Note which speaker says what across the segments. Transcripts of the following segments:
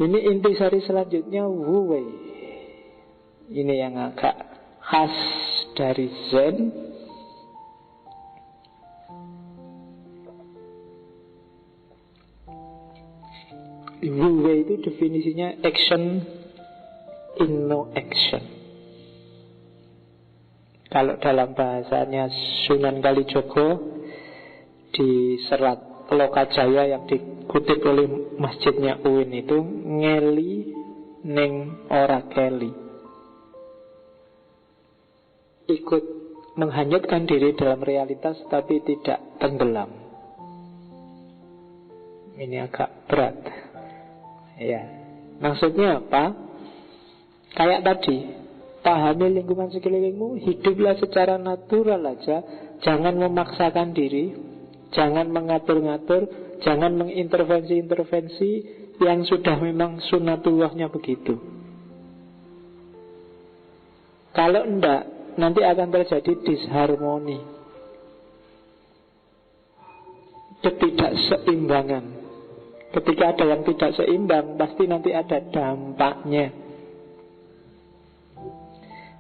Speaker 1: Ini intisari selanjutnya Wu Wei. Ini yang agak khas dari Zen. Wu Wei itu definisinya action in no action. Kalau dalam bahasanya Sunan Kalijogo di serat Lokajaya yang dikutip oleh masjidnya UIN itu, ngeli ning ora keli. Ikut menghanyutkan diri dalam realitas tapi tidak tenggelam. Ini agak berat. Ya, maksudnya apa? Kayak tadi, pahami lingkungan sekelilingmu, hiduplah secara natural aja. Jangan memaksakan diri, jangan mengatur-ngatur, jangan mengintervensi-intervensi yang sudah memang sunatullahnya begitu. Kalau enggak, nanti akan terjadi disharmoni, ketidakseimbangan. Ketika ada yang tidak seimbang, pasti nanti ada dampaknya.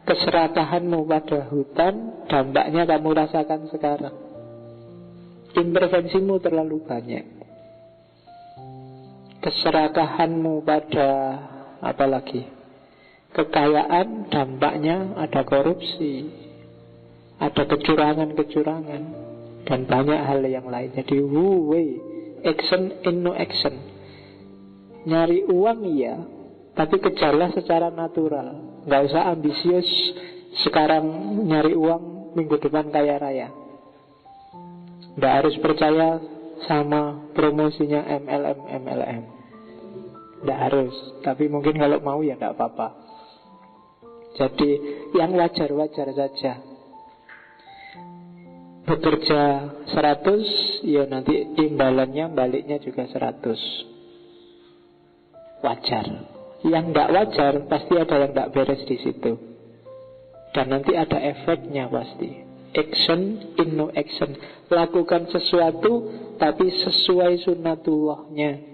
Speaker 1: Keserakahanmu pada hutan, dampaknya kamu rasakan sekarang. Intervensimu terlalu banyak. Keserakahanmu pada apalagi kekayaan, dampaknya ada korupsi, ada kecurangan-kecurangan, dan banyak hal yang lain. Jadi Wu Wei, action in no action. Nyari uang iya, tapi kejarlah secara natural. Gak usah ambisius, sekarang nyari uang, minggu depan kaya raya. Gak harus percaya sama promosinya MLM. Gak harus, tapi mungkin kalau mau ya gak apa-apa. Jadi yang wajar-wajar saja. Bekerja 100, ya nanti imbalannya baliknya juga 100. Wajar. Yang gak wajar pasti ada yang gak beres di situ. Dan nanti ada efeknya pasti. Action in no action. Lakukan sesuatu tapi sesuai sunnatullahnya.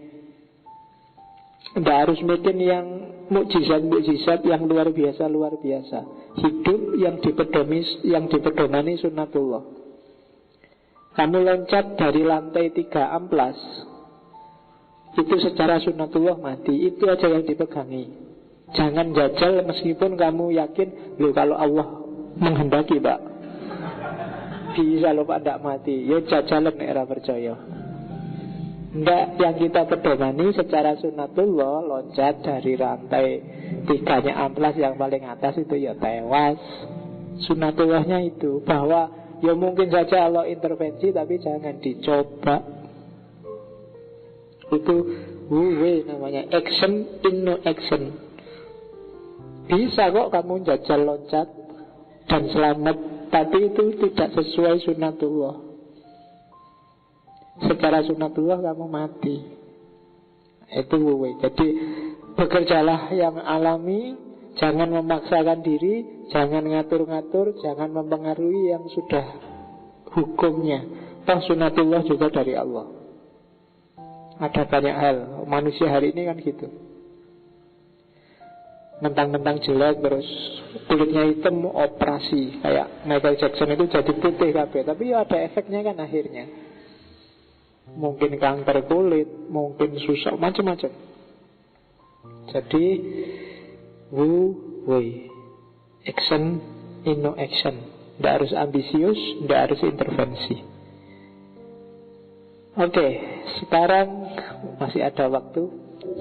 Speaker 1: Tidak harus bikin yang mukjizat-mukjizat yang luar biasa. Hidup yang dipedomani sunnatullah. Kamu loncat dari lantai 3 amplas, itu secara sunnatullah mati. Itu aja yang dipegangi. Jangan jajal meskipun kamu yakin, loh kalau Allah menghendaki Pak, bisa loh Pak tidak mati. Ya jajalan era percaya. Enggak, yang kita pedomani secara sunnatullah, loncat dari rantai 3-nya amplas yang paling atas itu ya tewas. Sunnatullahnya itu bahwa ya mungkin saja Allah intervensi, tapi jangan dicoba. Itu Wu Wei namanya, action in no action. Bisa kok kamu jajal loncat dan selamat, tapi itu tidak sesuai sunnatullah. Secara sunnatullah kamu mati. Itu Wu Wei. Jadi bekerjalah yang alami, jangan memaksakan diri, jangan ngatur-ngatur, jangan mempengaruhi yang sudah hukumnya. Toh sunnatullah juga dari Allah. Ada banyak hal. Manusia hari ini kan gitu. Mentang-mentang jelek terus kulitnya hitam, operasi. Kayak Michael Jackson itu jadi putih kabeh. Tapi ya ada efeknya kan akhirnya. Mungkin kanker kulit, mungkin susah, macam-macam. Jadi Wu Wei, action in no action. Tidak harus ambisius, tidak harus intervensi. Oke, sekarang masih ada waktu.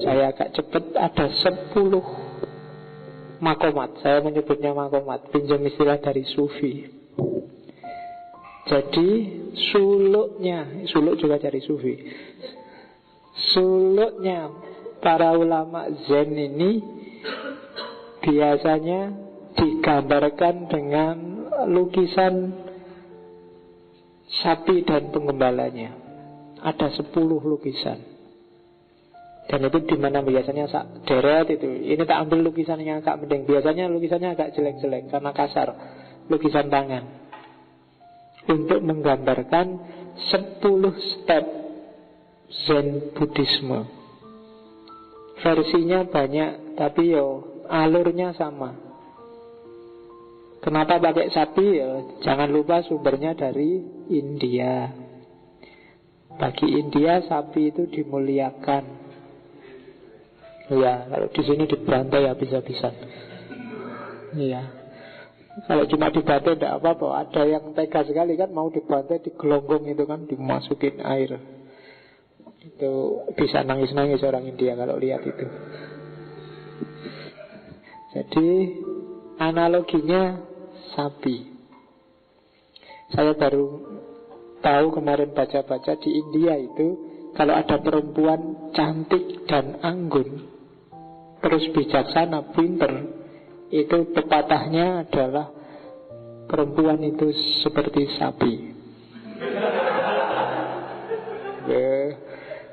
Speaker 1: Saya agak cepat. Ada 10 makomat. Saya menyebutnya makomat, pinjam istilah dari Sufi. Jadi suluk juga dari Sufi. Suluknya para ulama Zen ini biasanya digambarkan dengan lukisan sapi dan penggembalanya. Ada 10 lukisan. Dan itu dimana biasanya deret itu. Ini tak ambil lukisannya agak mending. Biasanya lukisannya agak jelek-jelek karena kasar. Lukisan tangan. Untuk menggambarkan 10 step Zen Buddhisme. versinya banyak, tapi alurnya sama. Kenapa pakai sapi? Jangan lupa sumbernya dari India. Bagi India sapi itu dimuliakan. Ya, kalau di sini dibantai habis-habisan. Iya. Kalau cuma dibantai tidak apa-apa. Ada yang tega sekali kan, mau dibantai di gelonggong itu kan, dimasukin air. Itu bisa nangis-nangis orang India kalau lihat itu. Jadi analoginya sapi. Saya baru tahu kemarin baca-baca di India itu, kalau ada perempuan cantik dan anggun, terus bijaksana, pinter, itu pepatahnya adalah perempuan itu seperti sapi.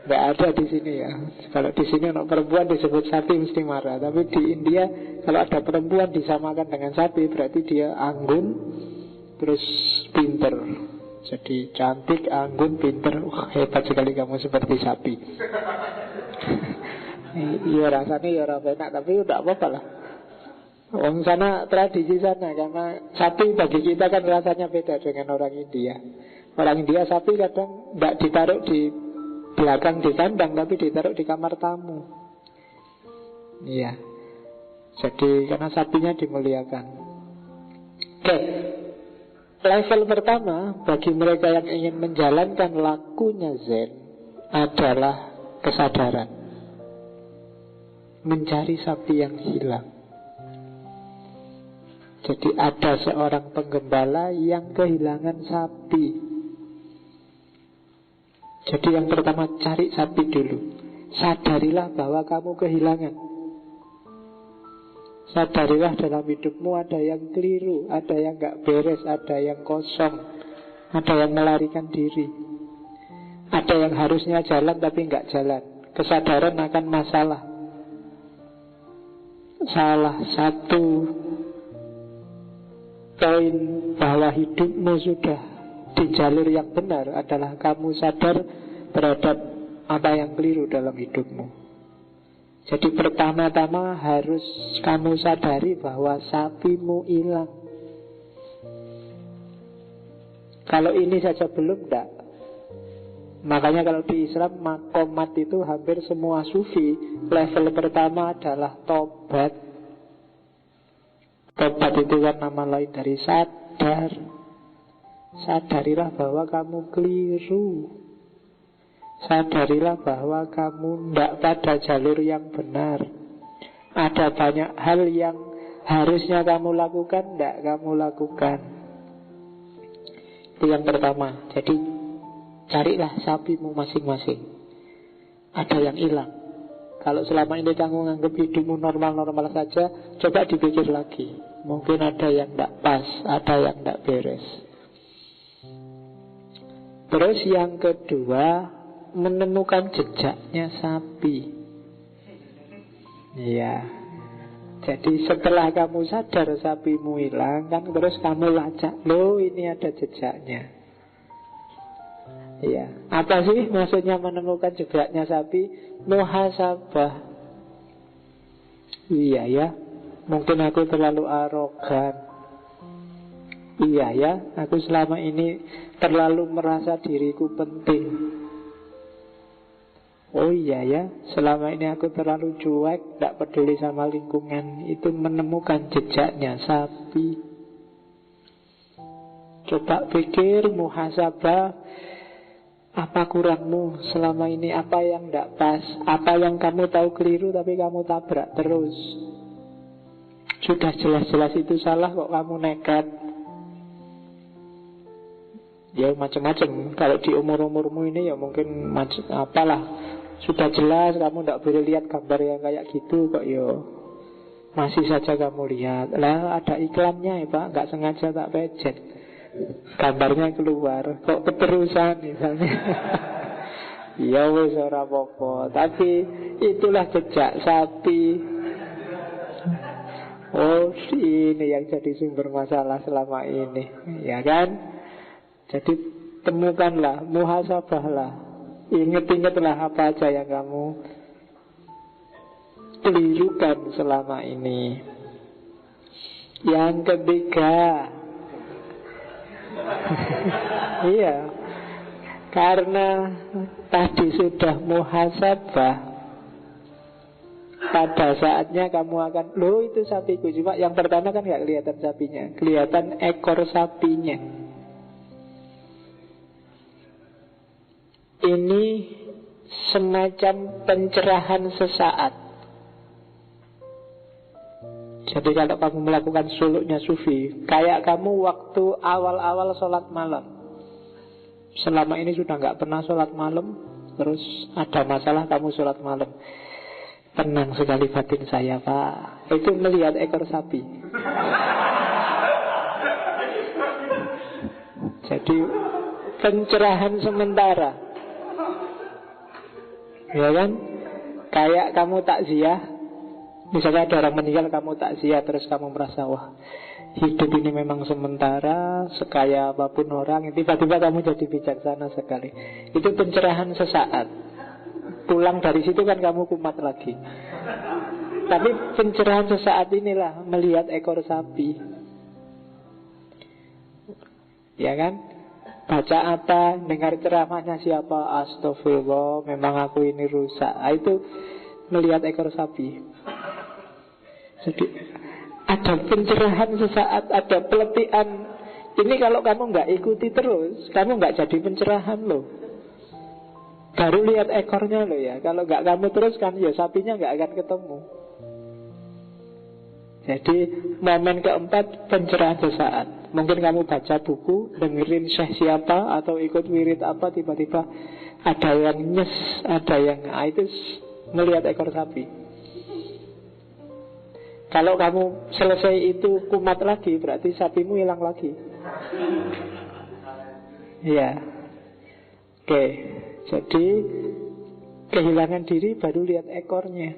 Speaker 1: Nggak ada di sini ya. Kalau di sini anak perempuan disebut sapi mesti marah. Tapi di India kalau ada perempuan disamakan dengan sapi, berarti dia anggun terus pinter. Jadi cantik, anggun, pinter. Wah, hebat sekali kamu seperti sapi. Iya rasanya ya orang enak, tapi udah apa-apa lah. Orang sana tradisi sana, karena sapi bagi kita kan rasanya beda dengan orang India. Orang India sapi kadang tidak ditaruh di belakang di kandang, tapi ditaruh di kamar tamu. Iya. Jadi karena sapinya dimuliakan. Oke. Level pertama bagi mereka yang ingin menjalankan lakunya Zen adalah kesadaran. Mencari sapi yang hilang. Jadi ada seorang penggembala yang kehilangan sapi. Jadi yang pertama cari sapi dulu. Sadarilah bahwa kamu kehilangan. Sadarilah dalam hidupmu ada yang keliru, ada yang gak beres, ada yang kosong, ada yang melarikan diri, ada yang harusnya jalan tapi gak jalan. Kesadaran akan masalah. Salah satu poin bahwa hidupmu sudah di jalur yang benar adalah kamu sadar terhadap apa yang keliru dalam hidupmu. Jadi pertama-tama harus kamu sadari bahwa sapimu hilang. Kalau ini saja belum, enggak. Makanya kalau di Islam makomat itu hampir semua sufi level pertama adalah tobat. Tobat itu kan nama lain dari sadar. Sadarilah bahwa kamu keliru. Sadarilah bahwa kamu tidak pada jalur yang benar. Ada banyak hal yang harusnya kamu lakukan, tidak kamu lakukan. Itu yang pertama. Jadi carilah sapimu masing-masing. Ada yang hilang. Kalau selama ini kamu menganggap hidupmu normal-normal saja, coba dipikir lagi. Mungkin ada yang tidak pas, ada yang tidak beres. Terus yang kedua, menemukan jejaknya sapi. Iya. Jadi setelah kamu sadar sapimu hilang, kan terus kamu lacak, loh ini ada jejaknya. Iya. Apa sih maksudnya menemukan jejaknya sapi? Muhasabah. Iya ya. Mungkin aku terlalu arogan. Iya ya. Aku selama ini terlalu merasa diriku penting. Oh iya ya, selama ini aku terlalu cuek, tidak peduli sama lingkungan. Itu menemukan jejaknya sapi. Coba pikir, muhasabah, apa kurangmu selama ini, apa yang tidak pas, apa yang kamu tahu keliru tapi kamu tabrak terus. Sudah jelas-jelas itu salah kok kamu nekat. Ya macam-macam. Kalau di umur-umurmu ini ya mungkin apalah. Sudah jelas kamu tidak boleh lihat gambar yang kayak gitu kok yo. Masih saja kamu lihat. Lah ada iklannya ya Pak, nggak sengaja tak pencet. Gambarnya keluar. Kok keterusan misalnya. Ya wis ora apa-apa. Tapi itulah jejak sapi. Oh ini yang jadi sumber masalah selama ini. Ya kan? Jadi temukanlah, muhasabahlah. Ingat-ingatlah apa aja yang kamu kelirukan selama ini. Yang ketiga, iya, karena tadi sudah muhasabah, pada saatnya kamu akan, loh itu sapiku. Cuma yang pertama kan gak kelihatan sapinya, kelihatan ekor sapinya. Ini semacam pencerahan sesaat. Jadi kalau kamu melakukan suluknya sufi, kayak kamu waktu awal-awal sholat malam. Selama ini sudah gak pernah sholat malam, terus ada masalah kamu sholat malam. Tenang sekali batin saya, Pak. Itu melihat ekor sapi. Jadi pencerahan sementara, ya kan? Kayak kamu takziah. Misalnya ada orang meninggal, kamu takziah, terus kamu merasa, wah, hidup ini memang sementara, sekaya apapun orang. Tiba-tiba kamu jadi bijaksana sekali. Itu pencerahan sesaat. Pulang dari situ kan kamu kumat lagi. Tapi pencerahan sesaat inilah melihat ekor sapi. Ya kan? Baca apa, dengar ceramahnya siapa, astagfirullah, memang aku ini rusak. Itu melihat ekor sapi. Jadi ada pencerahan sesaat, ada peletihan. Ini kalau kamu nggak ikuti terus, kamu nggak jadi pencerahan loh. Baru lihat ekornya loh ya. Kalau nggak kamu terus kan, ya sapinya nggak akan ketemu. Jadi momen keempat, pencerahan sesaat. Mungkin kamu baca buku, dengerin syekh siapa, atau ikut wirid apa, tiba-tiba ada yang nyes, ada yang itu melihat ekor sapi. Kalau kamu selesai itu kumat lagi, berarti sapimu hilang lagi. Ya. Oke. Jadi kehilangan diri baru lihat ekornya.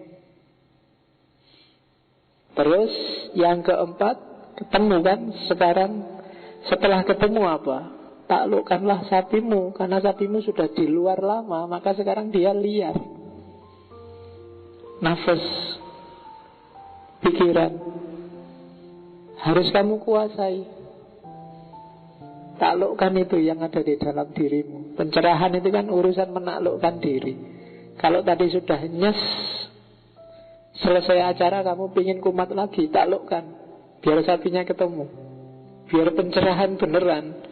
Speaker 1: Terus yang keempat, ketemu kan. Sekarang setelah ketemu apa? Taklukkanlah sapimu. Karena sapimu sudah di luar lama, maka sekarang dia liar. Nafas, pikiran harus kamu kuasai. Taklukkan itu yang ada di dalam dirimu. Pencerahan itu kan urusan menaklukkan diri. Kalau tadi sudah nyes, selesai acara kamu pingin kumat lagi, taklukkan. Biar sapinya ketemu, biar pencerahan beneran.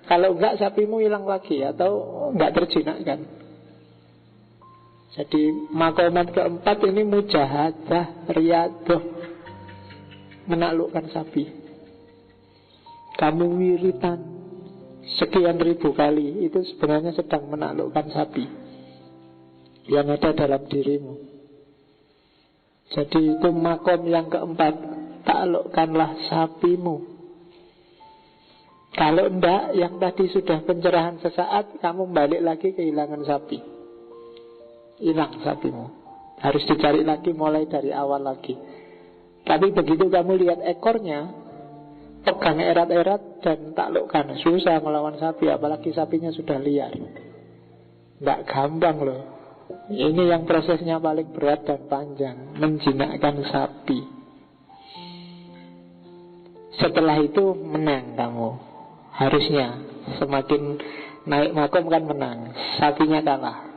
Speaker 1: Kalau enggak, sapimu hilang lagi atau enggak terjinakkan. Jadi makomat keempat ini mujahadah, riyadoh, menaklukkan sapi. Kamu wiritan sekian ribu kali, itu sebenarnya sedang menaklukkan sapi yang ada dalam dirimu. Jadi itu makom yang keempat, taklukkanlah sapimu. Kalau enggak, yang tadi sudah pencerahan sesaat, kamu balik lagi kehilangan sapi. Hilang sapimu, harus dicari lagi, mulai dari awal lagi. Tapi begitu kamu lihat ekornya, pegang erat-erat dan taklukkan. Susah melawan sapi, apalagi sapinya sudah liar. Nggak gampang loh. Ini yang prosesnya paling berat dan panjang, menjinakkan sapi. Setelah itu menang kamu. Harusnya semakin naik makom kan menang. Sapinya kalah.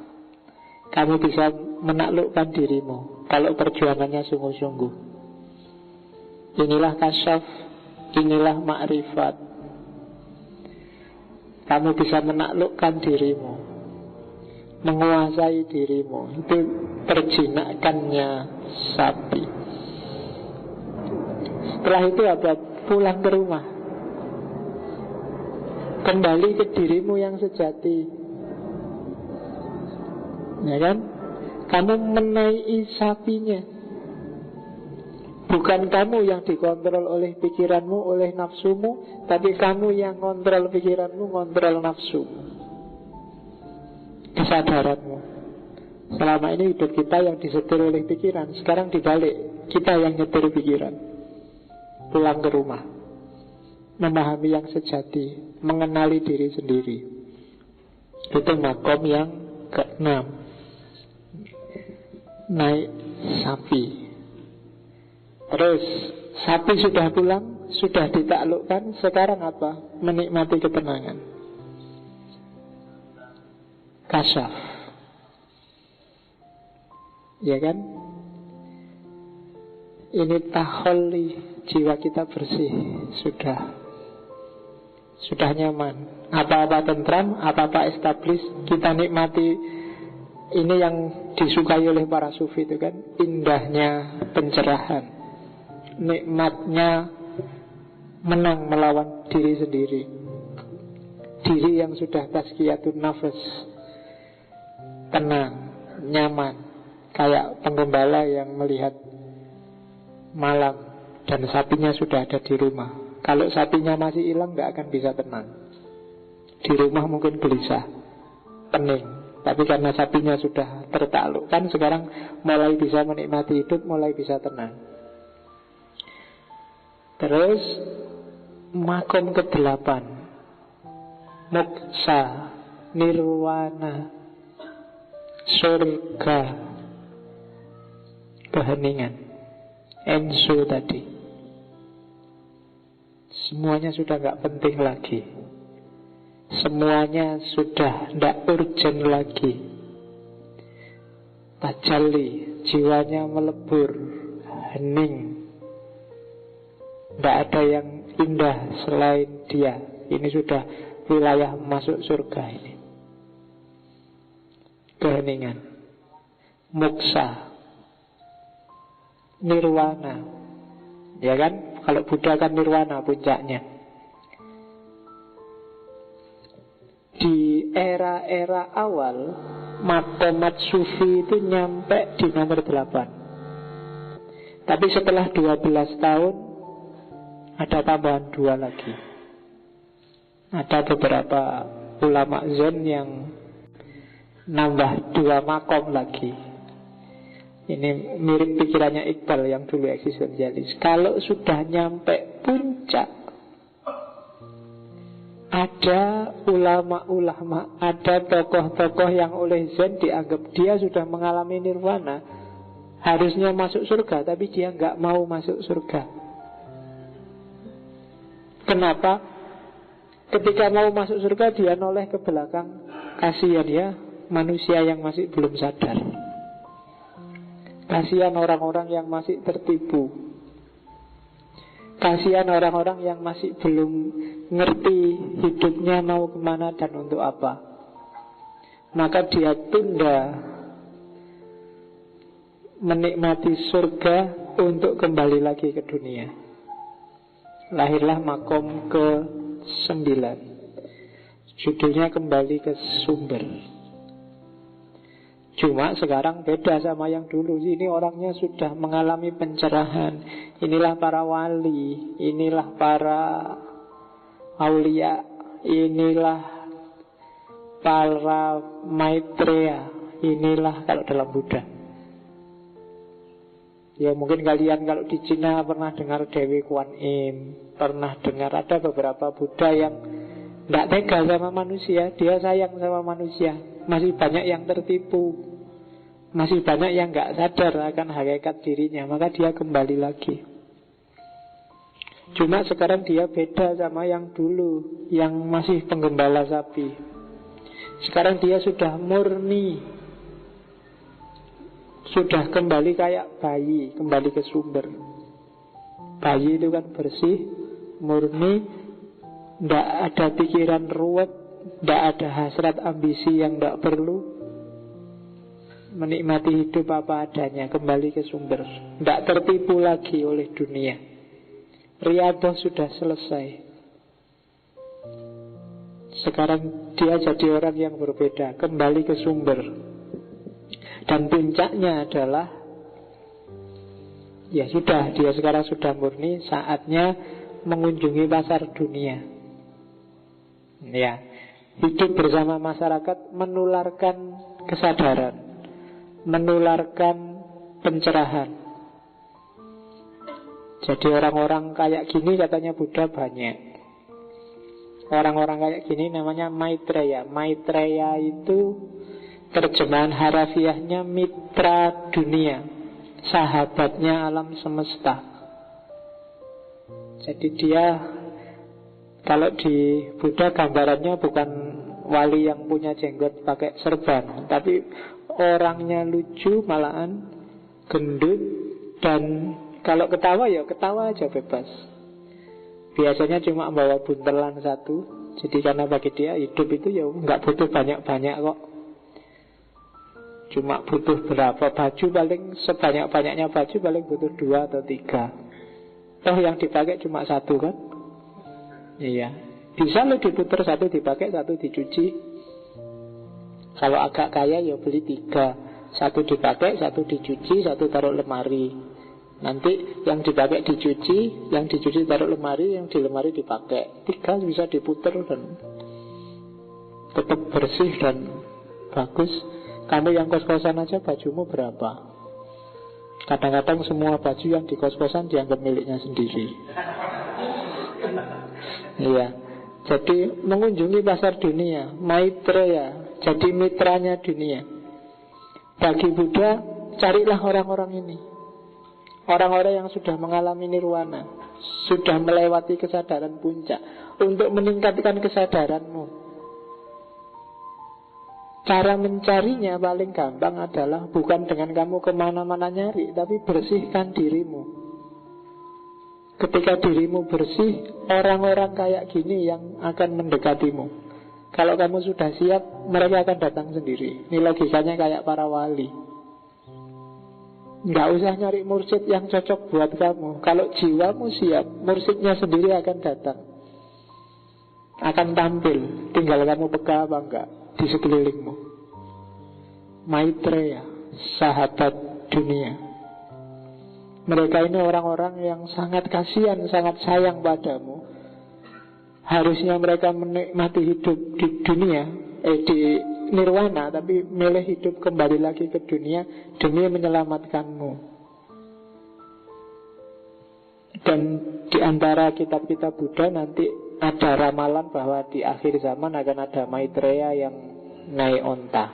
Speaker 1: Kamu bisa menaklukkan dirimu kalau perjuangannya sungguh-sungguh. Inilah kasyaf, inilah ma'rifat. Kamu bisa menaklukkan dirimu, menguasai dirimu. Itu terjinakkannya sapi. Setelah itu apa? Pulang ke rumah, kembali ke dirimu yang sejati. Ya kan? Kamu menaiki sapinya. Bukan kamu yang dikontrol oleh pikiranmu, oleh nafsumu, tapi kamu yang kontrol pikiranmu, kontrol nafsumu, kesadaranmu. Selama ini hidup kita yang disetir oleh pikiran. Sekarang dibalik, kita yang nyetir pikiran. Pulang ke rumah, memahami yang sejati, mengenali diri sendiri. Itu makom yang keenam, naik sapi. Terus sapi sudah pulang, sudah ditaklukkan. Sekarang apa? Menikmati ketenangan. Kasyaf. Ya kan? Ini taholli, jiwa kita bersih. Sudah nyaman. Apa-apa tentram, apa-apa establis. Kita nikmati. Ini yang disukai oleh para sufi itu kan, indahnya pencerahan, nikmatnya menang melawan diri sendiri. Diri yang sudah tazkiyatun nafas, tenang, nyaman, kayak penggembala yang melihat malam dan sapinya sudah ada di rumah. Kalau sapinya masih hilang, gak akan bisa tenang. Di rumah mungkin gelisah, pening. Tapi karena sapinya sudah tertaklukkan, sekarang mulai bisa menikmati hidup, mulai bisa tenang. Terus makom ke-8, moksa, nirwana, surga, keheningan, ensu tadi. Semuanya sudah gak penting lagi. Semuanya sudah tidak urgent lagi. Tajalli, jiwanya melebur, hening. Tidak ada yang indah selain dia. Ini sudah wilayah masuk surga ini. Keheningan, moksa, nirwana. Ya kan? Kalau Buddha kan nirwana puncaknya. Di era-era awal maqamat sufi itu nyampe di nomor 8. Tapi setelah 12 tahun ada tambahan 2 lagi. Ada beberapa ulama Zen yang nambah 2 makom lagi. Ini mirip pikirannya Iqbal yang dulu eksistensialis. Kalau sudah nyampe puncak, ada ulama-ulama, ada tokoh-tokoh yang oleh Zen dianggap dia sudah mengalami nirwana, harusnya masuk surga, tapi dia nggak mau masuk surga. Kenapa? Ketika mau masuk surga, dia noleh ke belakang. Kasihan ya manusia yang masih belum sadar. Kasihan orang-orang yang masih tertipu. Kasihan orang-orang yang masih belum ngerti hidupnya mau kemana dan untuk apa. Maka dia tunda menikmati surga untuk kembali lagi ke dunia. Lahirlah makom ke-9. Judulnya kembali ke sumber. Cuma sekarang beda sama yang dulu. Ini orangnya sudah mengalami pencerahan. Inilah para wali, inilah para aulia, inilah para maitreya, inilah kalau dalam Buddha. Ya mungkin kalian kalau di Cina pernah dengar Dewi Kuan Im, pernah dengar ada beberapa Buddha yang tidak tega sama manusia. Dia sayang sama manusia. Masih banyak yang tertipu, masih banyak yang gak sadar akan hakikat dirinya. Maka dia kembali lagi. Cuma sekarang dia beda sama yang dulu, yang masih penggembala sapi. Sekarang dia sudah murni, sudah kembali kayak bayi, kembali ke sumber. Bayi itu kan bersih, murni, tidak ada pikiran ruwet, tidak ada hasrat ambisi yang tidak perlu. Menikmati hidup apa adanya, kembali ke sumber, tidak tertipu lagi oleh dunia. Riyadhah sudah selesai. Sekarang dia jadi orang yang berbeda, kembali ke sumber. Dan puncaknya adalah, ya sudah, dia sekarang sudah murni, saatnya mengunjungi pasar dunia. Ya, hidup bersama masyarakat, menularkan kesadaran, menularkan pencerahan. Jadi orang-orang kayak gini katanya Buddha banyak. Orang-orang kayak gini namanya Maitreya. Maitreya itu terjemahan harafiahnya mitra dunia, sahabatnya alam semesta. Jadi dia, kalau di Buddha gambarannya bukan wali yang punya jenggot pakai serban, tapi orangnya lucu, malahan gendut, dan kalau ketawa ya ketawa aja bebas. Biasanya cuma bawa buntelan satu. Jadi karena bagi dia hidup itu ya nggak butuh banyak-banyak kok. Cuma butuh berapa baju, paling sebanyak-banyaknya baju paling butuh 2 atau 3. Toh yang dipakai cuma satu kan. Iya, bisa lo diputer, satu dipakai, satu dicuci. Kalau agak kaya ya beli 3. Satu dipakai, satu dicuci, satu taruh lemari. Nanti yang dipakai dicuci, yang dicuci taruh lemari, yang di lemari dipakai. 3 bisa diputer dan tetap bersih dan bagus. Kamu yang kos-kosan aja bajumu berapa? Kadang-kadang semua baju yang di kos-kosan dianggap miliknya sendiri. Iya. Jadi mengunjungi pasar dunia, Maitreya, jadi mitranya dunia. Bagi Buddha, carilah orang-orang ini. Orang-orang yang sudah mengalami nirwana, sudah melewati kesadaran puncak, untuk meningkatkan kesadaranmu. Cara mencarinya paling gampang adalah bukan dengan kamu kemana-mana nyari, tapi bersihkan dirimu. Ketika dirimu bersih, orang-orang kayak gini yang akan mendekatimu. Kalau kamu sudah siap, mereka akan datang sendiri. Ini logikanya kayak para wali. Nggak usah nyari mursyid yang cocok buat kamu. Kalau jiwamu siap, mursyidnya sendiri akan datang, akan tampil. Tinggal kamu peka apa enggak di sekelilingmu. Maitreya, sahabat dunia. Mereka ini orang-orang yang sangat kasihan, sangat sayang padamu. Harusnya mereka menikmati hidup di dunia, di nirwana, tapi milih hidup kembali lagi ke dunia demi menyelamatkanmu. Dan di antara kitab-kitab Buddha nanti ada ramalan bahwa di akhir zaman akan ada Maitreya yang naik onta.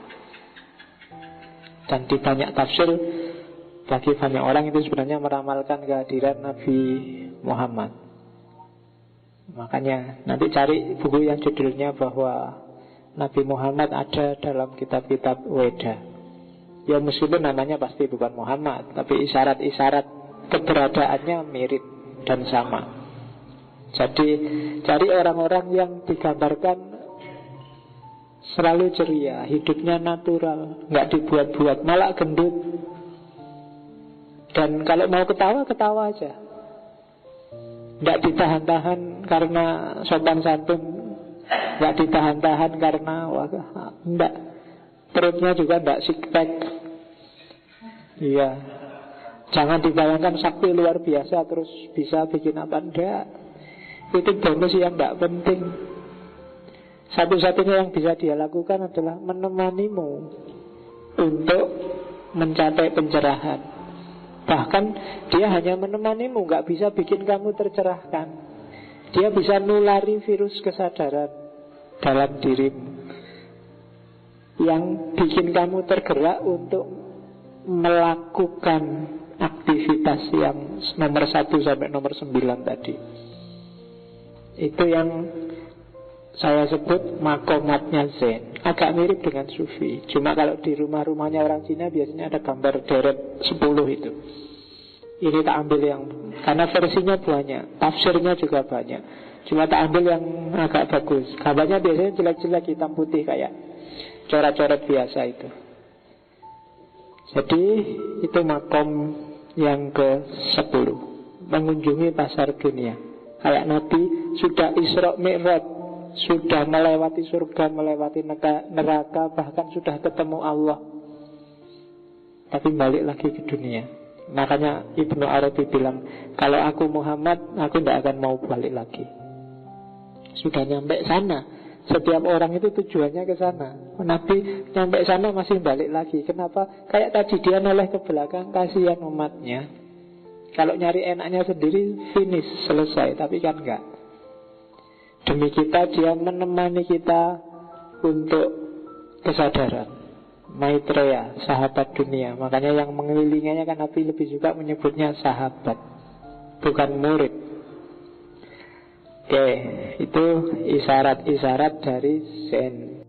Speaker 1: Dan di banyak tafsir, bagi banyak orang itu sebenarnya meramalkan kehadiran Nabi Muhammad. Makanya nanti cari buku yang judulnya bahwa Nabi Muhammad ada dalam kitab-kitab Weda. Ya meskipun namanya pasti bukan Muhammad, tapi isyarat-isyarat keberadaannya mirip dan sama. Jadi cari orang-orang yang digambarkan selalu ceria, hidupnya natural, nggak dibuat-buat, malah gendut. Dan kalau mau ketawa, ketawa aja, nggak ditahan-tahan karena sopan santun, nggak ditahan-tahan karena enggak, perutnya juga enggak six pack. Iya, jangan dibayangkan sakti luar biasa terus bisa bikin apa, enggak. Itu bonus yang enggak penting. Satu-satunya yang bisa dia lakukan adalah menemanimu untuk mencapai pencerahan. Bahkan dia hanya menemanimu, nggak bisa bikin kamu tercerahkan. Dia bisa nulari virus kesadaran dalam dirimu yang bikin kamu tergerak untuk melakukan aktivitas yang nomor 1 sampai nomor 9 tadi. Itu yang saya sebut makomatnya Zen. Agak mirip dengan Sufi. Cuma kalau di rumah-rumahnya orang Cina biasanya ada gambar deret 10 itu. Ini tak ambil yang, karena versinya banyak, tafsirnya juga banyak. Cuma tak ambil yang agak bagus. Gambarnya biasanya jelek-jelek hitam putih kayak coret-coret biasa itu. Jadi itu makom yang ke-10, mengunjungi pasar dunia. Kayak Nabi sudah Isra Mi'raj, sudah melewati surga, melewati neraka, bahkan sudah ketemu Allah, tapi balik lagi ke dunia. Makanya Ibnu Arabi bilang, kalau aku Muhammad, aku tidak akan mau balik lagi. Sudah nyampe sana. Setiap orang itu tujuannya ke sana. Nabi nyampe sana masih balik lagi. Kenapa? Kayak tadi dia noleh ke belakang, kasihan umatnya. Kalau nyari enaknya sendiri, finish, selesai. Tapi kan enggak. Demi kita, dia menemani kita untuk kesadaran. Maitreya, sahabat dunia. Makanya yang mengelilinginya kan Nabi lebih juga menyebutnya sahabat, bukan murid. Oke, itu isyarat-isyarat dari Zen.